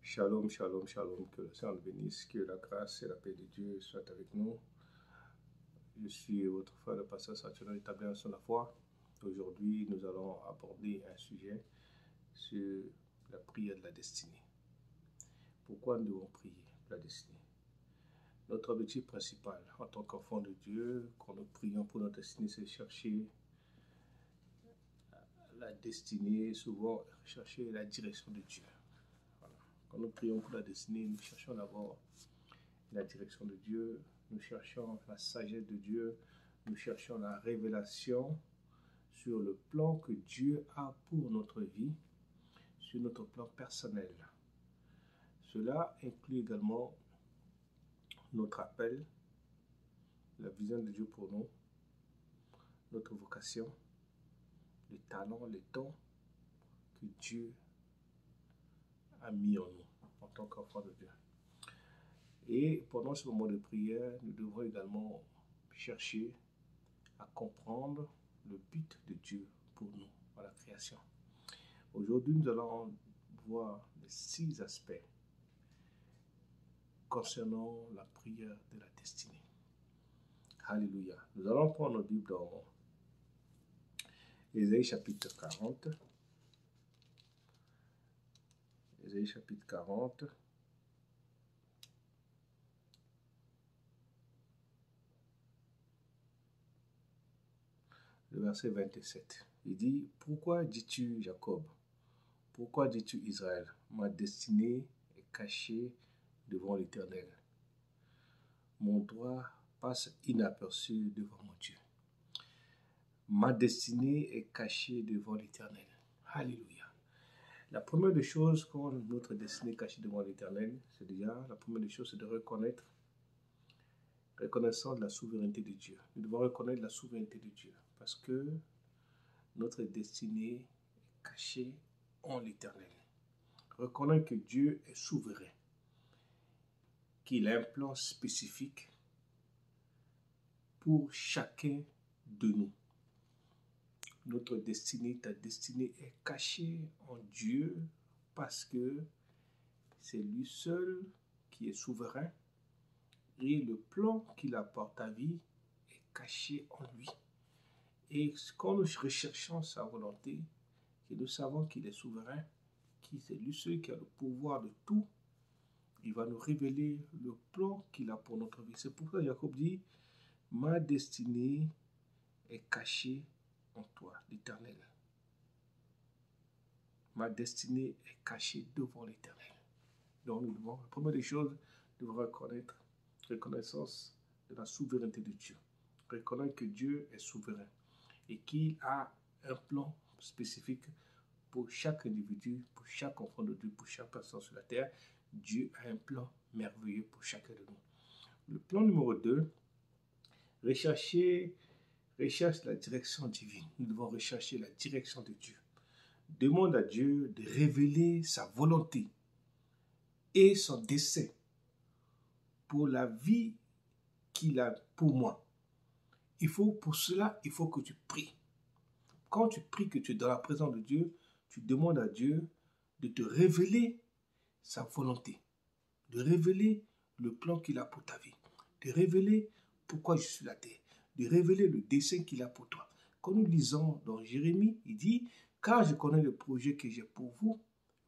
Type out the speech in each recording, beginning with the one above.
Shalom, shalom, shalom. Que le Seigneur nous bénisse, que la grâce et la paix de Dieu soient avec nous. Je suis votre frère, le pasteur Saturnin, établi sur la foi. Aujourd'hui, nous allons aborder un sujet sur la prière de la destinée. Pourquoi nous devons prier pour la destinée? Notre objectif principal en tant qu'enfant de Dieu, quand nous prions pour notre destinée, c'est chercher la destinée, souvent chercher la direction de Dieu. Quand nous prions pour la destinée, nous cherchons d'abord la direction de Dieu, nous cherchons la sagesse de Dieu, nous cherchons la révélation sur le plan que Dieu a pour notre vie, sur notre plan personnel. Cela inclut également notre appel, la vision de Dieu pour nous, notre vocation, les talents, les dons que Dieu a mis en nous en tant qu'enfant de Dieu. Et pendant ce moment de prière, nous devons également chercher à comprendre le but de Dieu pour nous dans la création. Aujourd'hui, nous allons voir les 6 aspects concernant la prière de la destinée. Alléluia. Nous allons prendre notre Bible dans Ésaïe chapitre 40. Ésaïe chapitre 40. Le verset 27. Il dit, « Pourquoi dis-tu Jacob? Pourquoi dis-tu Israël? Ma destinée est cachée devant l'Éternel. Mon droit passe inaperçu devant mon Dieu. » Ma destinée est cachée devant l'Éternel. Alléluia. La première des choses quand notre destinée est cachée devant l'Éternel, c'est déjà, la première des choses, c'est de reconnaissant de la souveraineté de Dieu. Nous devons reconnaître la souveraineté de Dieu parce que notre destinée est cachée en l'Éternel. Reconnaître que Dieu est souverain, qu'il a un plan spécifique pour chacun de nous. Notre destinée, ta destinée est cachée en Dieu parce que c'est lui seul qui est souverain et le plan qu'il a pour ta vie est caché en lui. Et quand nous recherchons sa volonté, que nous savons qu'il est souverain, que c'est lui seul qui a le pouvoir de tout, il va nous révéler le plan qu'il a pour notre vie. C'est pourquoi Jacob dit, « Ma destinée est cachée en toi, l'Éternel. » Ma destinée est cachée devant l'Éternel. Donc nous devons, la première des choses, nous devons reconnaître reconnaissance de la souveraineté de Dieu. Reconnaître que Dieu est souverain et qu'il a un plan spécifique pour chaque individu, pour chaque enfant de Dieu, pour chaque personne sur la terre. Dieu a un plan merveilleux pour chacun de nous. Le plan numéro 2, recherche la direction divine. Nous devons rechercher la direction de Dieu. Demande à Dieu de révéler sa volonté et son dessein pour la vie qu'il a pour moi. Pour cela, il faut que tu pries. Quand tu pries, que tu es dans la présence de Dieu, tu demandes à Dieu de te révéler sa volonté, de révéler le plan qu'il a pour ta vie, de révéler pourquoi je suis sur la terre, de révéler le dessein qu'il a pour toi. Quand nous lisons dans Jérémie, il dit, « Car je connais le projet que j'ai pour vous,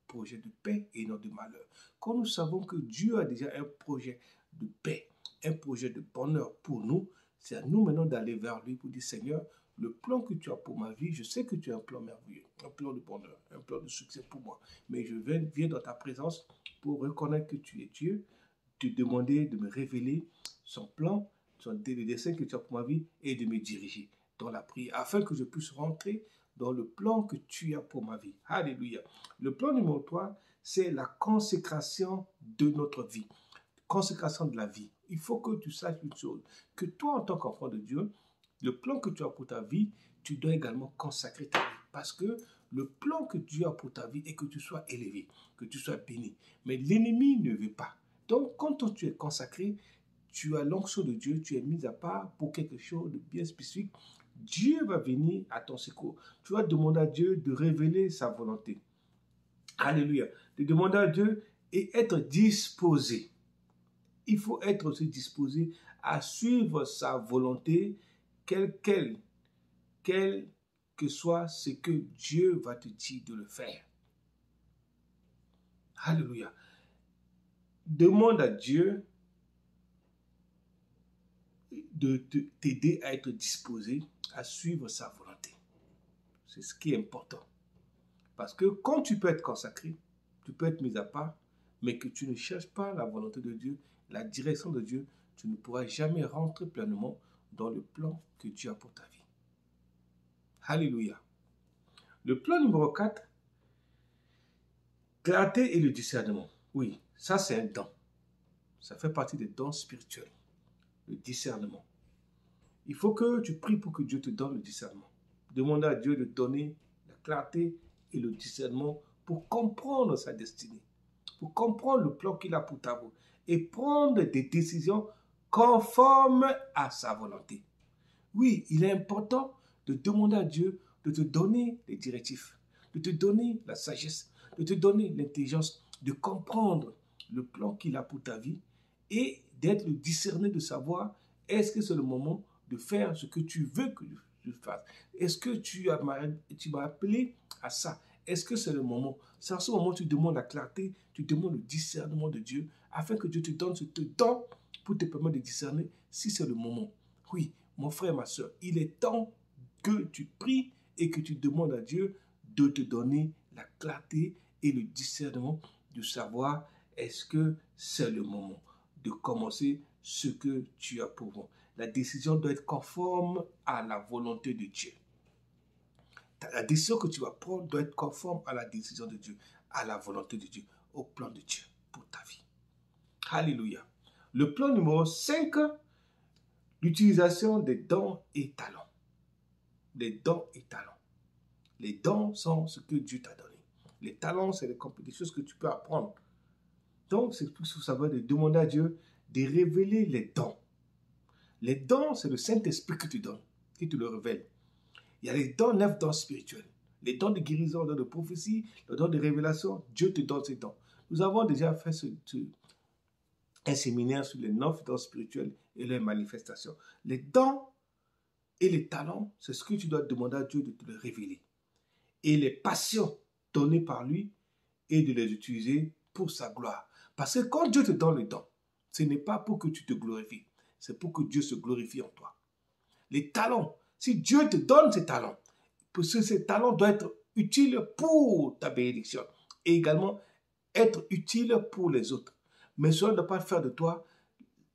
projet de paix et non de malheur. » Quand nous savons que Dieu a déjà un projet de paix, un projet de bonheur pour nous, c'est à nous maintenant d'aller vers lui pour dire, Seigneur, le plan que tu as pour ma vie, je sais que tu as un plan merveilleux, un plan de bonheur, un plan de succès pour moi. Mais je viens dans ta présence pour reconnaître que tu es Dieu, te demander de me révéler son plan, le dessein que tu as pour ma vie et de me diriger dans la prière afin que je puisse rentrer dans le plan que tu as pour ma vie. Alléluia. Le plan numéro 3, c'est la consécration de notre vie. Consécration de la vie. Il faut que tu saches une chose, que toi en tant qu'enfant de Dieu, le plan que tu as pour ta vie, tu dois également consacrer ta vie. Parce que le plan que Dieu a pour ta vie est que tu sois élevé, que tu sois béni. Mais l'ennemi ne veut pas. Donc, quand toi, tu es consacré, tu as l'onction de Dieu, tu es mis à part pour quelque chose de bien spécifique. Dieu va venir à ton secours. Tu vas demander à Dieu de révéler sa volonté. Alléluia. De demander à Dieu et être disposé. Il faut être aussi disposé à suivre sa volonté, quelle que soit ce que Dieu va te dire de le faire. Alléluia. Demande à Dieu de t'aider à être disposé à suivre sa volonté. C'est ce qui est important. Parce que quand tu peux être consacré, tu peux être mis à part, mais que tu ne cherches pas la volonté de Dieu, la direction de Dieu, tu ne pourras jamais rentrer pleinement dans le plan que Dieu a pour ta vie. Alléluia. Le plan numéro 4, clarté et le discernement. Oui, ça c'est un don. Ça fait partie des dons spirituels. Le discernement. Il faut que tu pries pour que Dieu te donne le discernement. Demande à Dieu de donner la clarté et le discernement pour comprendre sa destinée, pour comprendre le plan qu'il a pour ta vie et prendre des décisions conformes à sa volonté. Oui, il est important de demander à Dieu de te donner les directives, de te donner la sagesse, de te donner l'intelligence, de comprendre le plan qu'il a pour ta vie et d'être discerné, de savoir est-ce que c'est le moment de faire ce que tu veux que je fasse. Est-ce que tu m'as appelé à ça? Est-ce que c'est le moment? C'est en ce moment que tu demandes la clarté, tu demandes le discernement de Dieu afin que Dieu te donne ce temps pour te permettre de discerner si c'est le moment. Oui, mon frère, ma soeur, il est temps que tu pries et que tu demandes à Dieu de te donner la clarté et le discernement de savoir est-ce que c'est le moment de commencer ce que tu as pour vous. La décision doit être conforme à la volonté de Dieu. La décision que tu vas prendre doit être conforme à la décision de Dieu, à la volonté de Dieu, au plan de Dieu pour ta vie. Alléluia. Le plan numéro 5, l'utilisation des dons et talents. Les dons et talents. Les dons sont ce que Dieu t'a donné. Les talents, c'est des choses que tu peux apprendre. Donc, c'est tout ce que ça veut dire de demander à Dieu de révéler les dons. Les dons, c'est le Saint-Esprit qui te donne, qui te le révèle. Il y a les dons, 9 dons spirituels. Les dons de guérison, les dons de prophétie, les dons de révélation, Dieu te donne ces dons. Nous avons déjà fait un séminaire sur les 9 dons spirituels et leurs manifestations. Les dons et les talents, c'est ce que tu dois demander à Dieu de te les révéler. Et les passions données par lui et de les utiliser pour sa gloire. Parce que quand Dieu te donne les dons, ce n'est pas pour que tu te glorifies, c'est pour que Dieu se glorifie en toi. Les talents, si Dieu te donne ces talents, parce que ces talents doivent être utiles pour ta bénédiction et également être utiles pour les autres. Mais cela ne doit pas faire de toi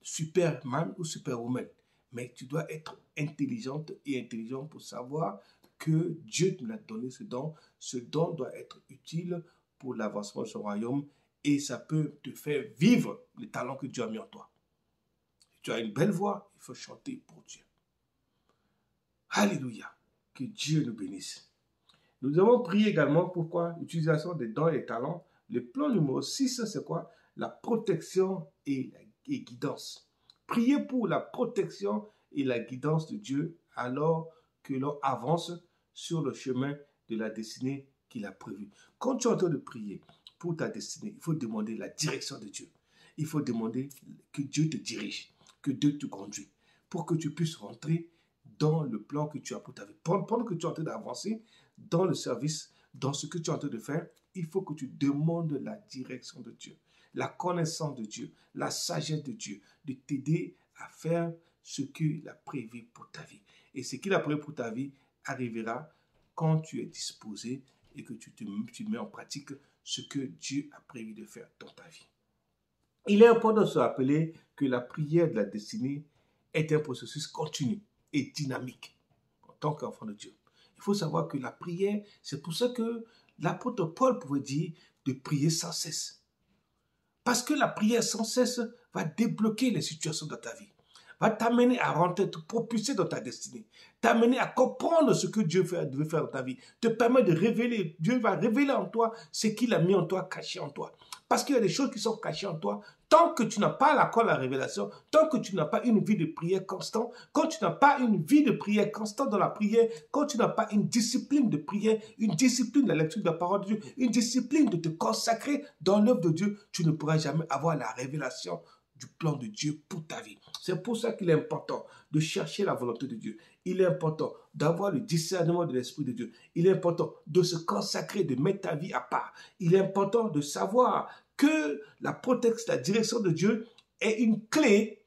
Superman ou Superwoman, mais tu dois être intelligente et intelligent pour savoir que Dieu te l'a donné ce don. Ce don doit être utile pour l'avancement de son royaume et ça peut te faire vivre les talents que Dieu a mis en toi. Si tu as une belle voix, il faut chanter pour Dieu. Alléluia. Que Dieu nous bénisse. Nous avons prié également pourquoi l'utilisation des dons et des talents. Le plan numéro 6, c'est quoi? La protection et guidance. Priez pour la protection et la guidance de Dieu alors que l'on avance sur le chemin de la destinée qu'il a prévue. Quand tu es en train de prier pour ta destinée, il faut demander la direction de Dieu. Il faut demander que Dieu te dirige, que Dieu te conduise pour que tu puisses rentrer dans le plan que tu as pour ta vie. Pendant que tu es en train d'avancer dans le service, dans ce que tu es en train de faire, il faut que tu demandes la direction de Dieu, la connaissance de Dieu, la sagesse de Dieu, de t'aider à faire ce qu'il a prévu pour ta vie. Et ce qu'il a prévu pour ta vie arrivera quand tu es disposé et que tu mets en pratique ce que Dieu a prévu de faire dans ta vie. Il est important de se rappeler que la prière de la destinée est un processus continu et dynamique en tant qu'enfant de Dieu. Il faut savoir que la prière, c'est pour ça que l'apôtre Paul pouvait dire de prier sans cesse. Parce que la prière sans cesse va débloquer les situations de ta vie, va t'amener à rentrer, te propulser dans ta destinée, t'amener à comprendre ce que Dieu veut faire dans ta vie, te permet de révéler, Dieu va révéler en toi ce qu'il a mis en toi, caché en toi. Parce qu'il y a des choses qui sont cachées en toi. Tant que tu n'as pas la révélation, tant que tu n'as pas une vie de prière constante, quand tu n'as pas une vie de prière constante dans la prière, quand tu n'as pas une discipline de prière, une discipline de la lecture de la parole de Dieu, une discipline de te consacrer dans l'œuvre de Dieu, tu ne pourras jamais avoir la révélation du plan de Dieu pour ta vie. C'est pour ça qu'il est important de chercher la volonté de Dieu. Il est important d'avoir le discernement de l'Esprit de Dieu. Il est important de se consacrer, de mettre ta vie à part. Il est important de savoir que la protection, la direction de Dieu est une clé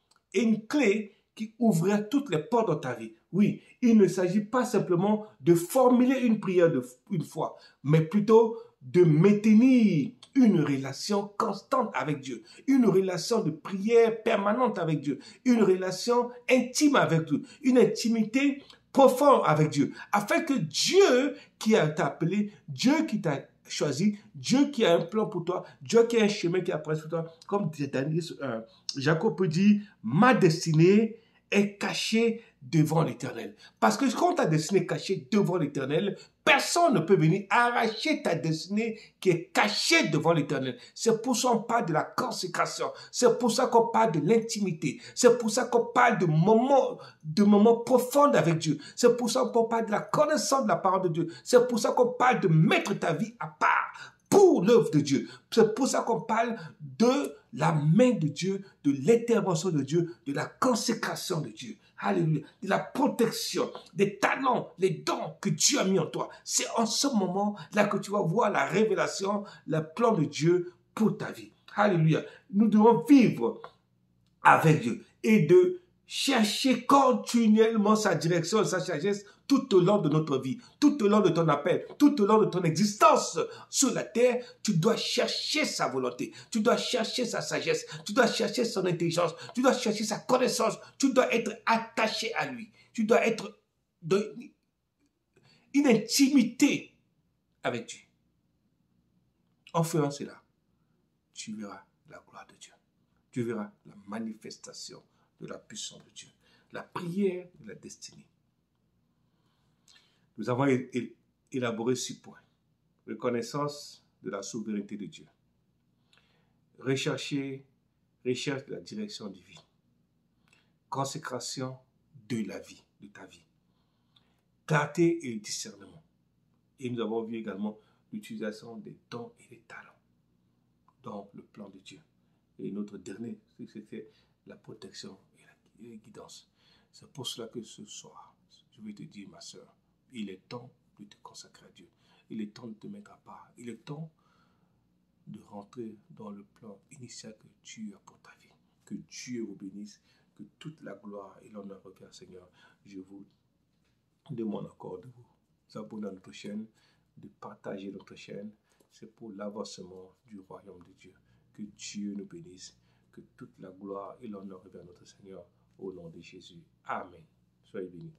qui ouvrira toutes les portes dans ta vie. Oui, il ne s'agit pas simplement de formuler une prière une fois, mais plutôt de maintenir une relation constante avec Dieu, une relation de prière permanente avec Dieu, une relation intime avec Dieu, une intimité profonde avec Dieu, afin que Dieu qui t'a appelé, Dieu qui t'a choisi, Dieu qui a un plan pour toi, Dieu qui a un chemin qui a préparé pour toi, comme Jacob peut dire, ma destinée est cachée devant l'Éternel. Parce que quand ta destinée est cachée devant l'Éternel, personne ne peut venir arracher ta destinée qui est cachée devant l'Éternel. C'est pour ça qu'on parle de la consécration. C'est pour ça qu'on parle de l'intimité. C'est pour ça qu'on parle de moments profonds avec Dieu. C'est pour ça qu'on parle de la connaissance de la parole de Dieu. C'est pour ça qu'on parle de mettre ta vie à part pour l'œuvre de Dieu. C'est pour ça qu'on parle de la main de Dieu, de l'intervention de Dieu, de la consécration de Dieu. Alléluia. De la protection, des talents, les dons que Dieu a mis en toi. C'est en ce moment-là que tu vas voir la révélation, le plan de Dieu pour ta vie. Alléluia. Nous devons vivre avec Dieu et de chercher continuellement sa direction, sa sagesse tout au long de notre vie, tout au long de ton appel, tout au long de ton existence sur la terre. Tu dois chercher sa volonté, tu dois chercher sa sagesse, tu dois chercher son intelligence, tu dois chercher sa connaissance, tu dois être attaché à lui, tu dois être dans une intimité avec Dieu. En faisant cela, tu verras la gloire de Dieu, tu verras la manifestation de la puissance de Dieu, la prière de la destinée. Nous avons élaboré 6 points. Reconnaissance de la souveraineté de Dieu. Recherche de la direction divine. Consécration de la vie, de ta vie. Clarté et discernement. Et nous avons vu également l'utilisation des dons et des talents dans le plan de Dieu. Et notre dernier, c'était la protection et la guidance. C'est pour cela que ce soir, je vais te dire, ma soeur, il est temps de te consacrer à Dieu. Il est temps de te mettre à part. Il est temps de rentrer dans le plan initial que Dieu a pour ta vie. Que Dieu vous bénisse, que toute la gloire et l'honneur reviennent, Seigneur. Je vous demande encore de vous abonner à notre chaîne, de partager notre chaîne. C'est pour l'avancement du royaume de Dieu. Que Dieu nous bénisse, que toute la gloire et l'honneur reviennent à notre Seigneur. Au nom de Jésus. Amen. Soyez bénis.